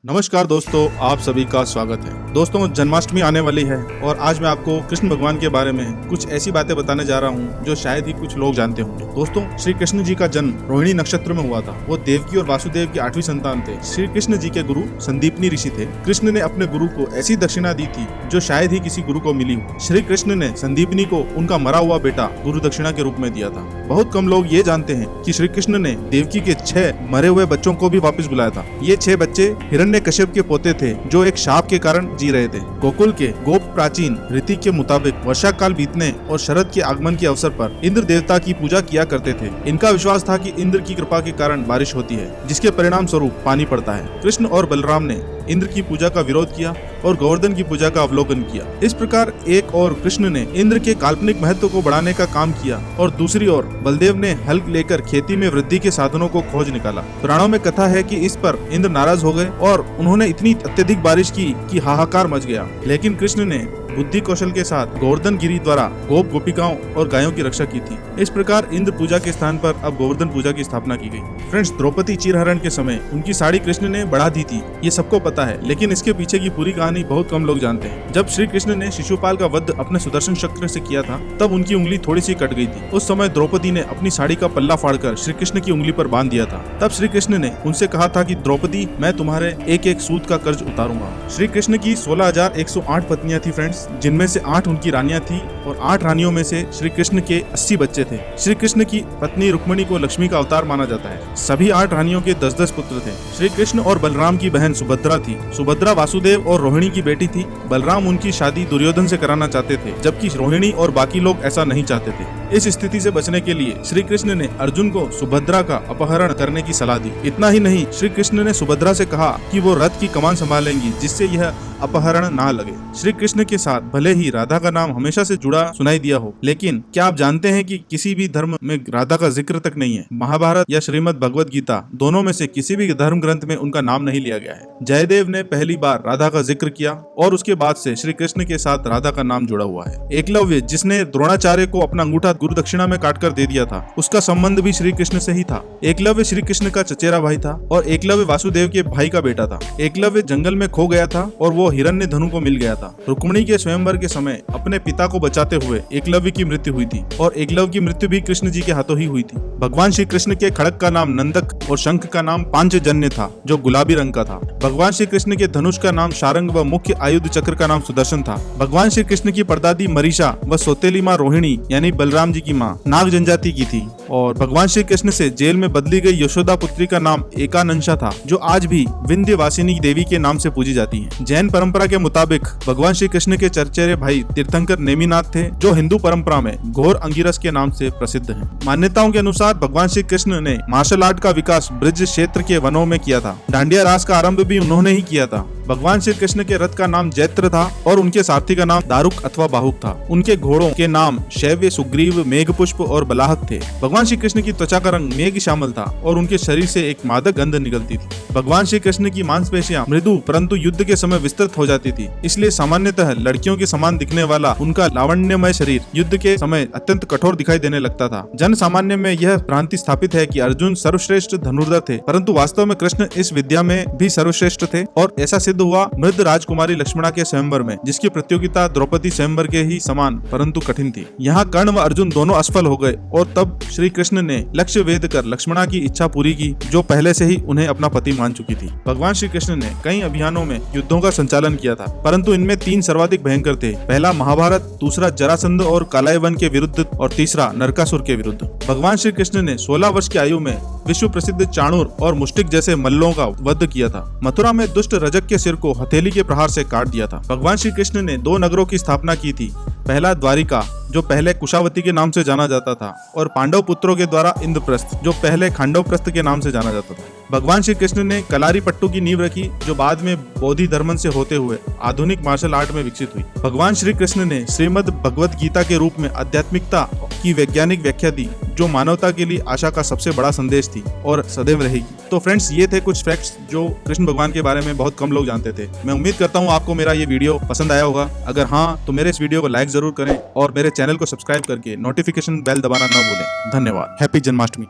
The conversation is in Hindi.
नमस्कार दोस्तों, आप सभी का स्वागत है। दोस्तों, जन्माष्टमी आने वाली है और आज मैं आपको कृष्ण भगवान के बारे में कुछ ऐसी बातें बताने जा रहा हूँ जो शायद ही कुछ लोग जानते होंगे। दोस्तों, श्री कृष्ण जी का जन्म रोहिणी नक्षत्र में हुआ था। वो देवकी और वासुदेव की 8वीं संतान थे। श्री कृष्ण जी के गुरु संदीपनी ऋषि थे। कृष्ण ने अपने गुरु को ऐसी दक्षिणा दी थी जो शायद ही किसी गुरु को मिली हो। श्री कृष्ण ने संदीपनी को उनका मरा हुआ बेटा गुरु दक्षिणा के रूप में दिया था। बहुत कम लोग ये जानते हैं कि श्री कृष्ण ने देवकी के 6 मरे हुए बच्चों को भी वापस बुलाया था। ये 6 बच्चे हिरण्यकश्यप के पोते थे जो एक शाप के कारण जी रहे थे। गोकुल के गोप प्राचीन रीति के मुताबिक वर्षा काल बीतने और शरद के आगमन के अवसर पर इंद्र देवता की पूजा किया करते थे। इनका विश्वास था कि इंद्र की कृपा के कारण बारिश होती है, जिसके परिणाम स्वरूप पानी पड़ता है। कृष्ण और बलराम ने इंद्र की पूजा का विरोध किया और गोवर्धन की पूजा का अवलोकन किया। इस प्रकार एक और कृष्ण ने इंद्र के काल्पनिक महत्व को बढ़ाने का काम किया और दूसरी ओर बलदेव ने हल लेकर खेती में वृद्धि के साधनों को खोज निकाला। पुराणों में कथा है कि इस पर इंद्र नाराज हो गए और उन्होंने इतनी अत्यधिक बारिश की कि हाहाकार मच गया। लेकिन कृष्ण ने बुद्धि कौशल के साथ गोवर्धन गिरी द्वारा गोप गोपिकाओं और गायों की रक्षा की थी। इस प्रकार इंद्र पूजा के स्थान पर अब गोवर्धन पूजा की स्थापना की गई। फ्रेंड्स, द्रौपदी चीरहरण के समय उनकी साड़ी कृष्ण ने बढ़ा दी थी, ये सबको पता है, लेकिन इसके पीछे की पूरी कहानी बहुत कम लोग जानते हैं। जब श्री कृष्ण ने शिशुपाल का वध अपने सुदर्शन चक्र से किया था, तब उनकी उंगली थोड़ी सी कट गई थी। उस समय द्रौपदी ने अपनी साड़ी का पल्ला फाड़कर श्री कृष्ण की उंगली पर बांध दिया था। तब श्री कृष्ण ने उनसे कहा था कि द्रौपदी, मैं तुम्हारे एक एक सूत का कर्ज उतारूंगा। श्री कृष्ण की 16,108 पत्नियां थी फ्रेंड्स, जिनमें से 8 उनकी रानियां थी और 8 रानियों में से श्री कृष्ण के 80 बच्चे थे। श्री कृष्ण की पत्नी रुक्मिणी को लक्ष्मी का अवतार माना जाता है। सभी 8 रानियों के 10-10 पुत्र थे। श्री कृष्ण और बलराम की बहन सुभद्रा थी। सुभद्रा वासुदेव और रोहिणी की बेटी थी। बलराम उनकी शादी दुर्योधन से कराना चाहते थे, जबकि रोहिणी और बाकी लोग ऐसा नहीं चाहते थे। इस स्थिति से बचने के लिए श्री कृष्ण ने अर्जुन को सुभद्रा का अपहरण करने की सलाह दी। इतना ही नहीं, श्री कृष्ण ने सुभद्रा से कहा कि वो रथ की कमान संभालेंगी, जिससे यह अपहरण ना लगे। श्री कृष्ण के साथ भले ही राधा का नाम हमेशा से जुड़ा सुनाई दिया हो, लेकिन क्या आप जानते हैं कि किसी भी धर्म में राधा का जिक्र तक नहीं है। महाभारत या श्रीमद् भगवद गीता, दोनों में से किसी भी धर्म ग्रंथ में उनका नाम नहीं लिया गया है। जयदेव ने पहली बार राधा का जिक्र किया और उसके बाद से श्री कृष्ण के साथ राधा का नाम जुड़ा हुआ है। एकलव्य, जिसने द्रोणाचार्य को अपना अंगूठा गुरु दक्षिणा में काटकर दे दिया था, उसका संबंध भी श्री कृष्ण से ही था। एकलव्य श्री कृष्ण का चचेरा भाई था और एकलव्य वासुदेव के भाई का बेटा था। एकलव्य जंगल में खो गया था और वो हिरण्य धनु को मिल गया था। रुक्मिणी के स्वयंवर के समय अपने पिता को बचाते हुए एकलव्य की मृत्यु हुई थी और एकलव्य की मृत्यु भी कृष्ण जी के हाथों ही हुई थी। भगवान श्री कृष्ण के खड़ग का नाम नंदक और शंख का नाम पांचजन्य था, जो गुलाबी रंग का था। भगवान श्री कृष्ण के धनुष का नाम शारंग व मुख्य आयुध चक्र का नाम सुदर्शन था। भगवान श्री कृष्ण की परदादी मरीषा व सौतेली माँ रोहिणी यानी बलराम जी की माँ नाग जनजाति की थी और भगवान श्री कृष्ण से जेल में बदली गई यशोदा पुत्री का नाम एकानंशा था, जो आज भी विंध्यवासिनी देवी के नाम से पूजी जाती है। जैन परंपरा के मुताबिक भगवान श्री कृष्ण के चचेरे भाई तीर्थंकर नेमिनाथ थे, जो हिंदू परंपरा में घोर अंगिरस के नाम से प्रसिद्ध हैं। मान्यताओं के अनुसार भगवान श्री कृष्ण ने मार्शल आर्ट का विकास ब्रज क्षेत्र के वनों में किया था। डांडिया रास का आरंभ भी उन्होंने ही किया था। भगवान श्री कृष्ण के रथ का नाम जैत्र था और उनके सारथी का नाम दारुक अथवा बाहुक था। उनके घोड़ों के नाम शैव्य, सुग्रीव, मेघपुष्प और बलाहक थे। भगवान श्री कृष्ण की त्वचा का रंग मेघ श्यामल था और उनके शरीर से एक मादक गंध निकलती थी। भगवान श्री कृष्ण की मांसपेशियां मृदु परंतु युद्ध के समय विस्तृत हो जाती थी, इसलिए सामान्यतः लड़कियों के समान दिखने वाला उनका लावण्यमय शरीर युद्ध के समय अत्यंत कठोर दिखाई देने लगता था। जन सामान्य में यह भ्रांति स्थापित है कि अर्जुन सर्वश्रेष्ठ धनुर्धर थे, परंतु वास्तव में कृष्ण इस विद्या में भी सर्वश्रेष्ठ थे और ऐसा सिद्ध हुआ मृद राजकुमारी लक्ष्मणा के स्वयंवर में, जिसकी प्रतियोगिता द्रौपदी स्वयंवर के ही समान परंतु कठिन थी। यहाँ कर्ण व अर्जुन दोनों असफल हो गए और तब श्री कृष्ण ने लक्ष्य वेध कर लक्ष्मणा की इच्छा पूरी की, जो पहले से ही उन्हें अपना पति मान चुकी थी। भगवान श्री कृष्ण ने कई अभियानों में युद्धों का संचालन किया था, परंतु इनमें 3 सर्वाधिक भयंकर थे। पहला महाभारत, दूसरा जरासंध और कालायवन के विरुद्ध और तीसरा नरकासुर के विरुद्ध। भगवान श्री कृष्ण ने 16 वर्ष की आयु में विश्व प्रसिद्ध चाणूर और मुष्टिक जैसे मल्लों का वध किया था। मथुरा में दुष्ट रजक के सिर को हथेली के प्रहार से काट दिया था। भगवान श्री कृष्ण ने 2 नगरों की स्थापना की थी। पहला द्वारिका, जो पहले कुशावती के नाम से जाना जाता था, और पांडव पुत्रों के द्वारा इंद्रप्रस्थ, जो पहले खांडवप्रस्थ के नाम से जाना जाता था। भगवान श्री कृष्ण ने कलारी पट्टू की नींव रखी, जो बाद में बोधि धर्मन से होते हुए आधुनिक मार्शल आर्ट में विकसित हुई। भगवान श्री कृष्ण ने श्रीमद् भगवद गीता के रूप में आध्यात्मिकता की वैज्ञानिक व्याख्या दी, जो मानवता के लिए आशा का सबसे बड़ा संदेश थी और सदैव रहेगी। तो फ्रेंड्स, ये थे कुछ फैक्ट्स जो कृष्ण भगवान के बारे में बहुत कम लोग जानते थे। मैं उम्मीद करता हूँ आपको मेरा ये वीडियो पसंद आया होगा। अगर हाँ, तो मेरे इस वीडियो को लाइक जरूर करें और मेरे चैनल को सब्सक्राइब करके नोटिफिकेशन बेल दबाना न भूलें। धन्यवाद। हैप्पी जन्माष्टमी।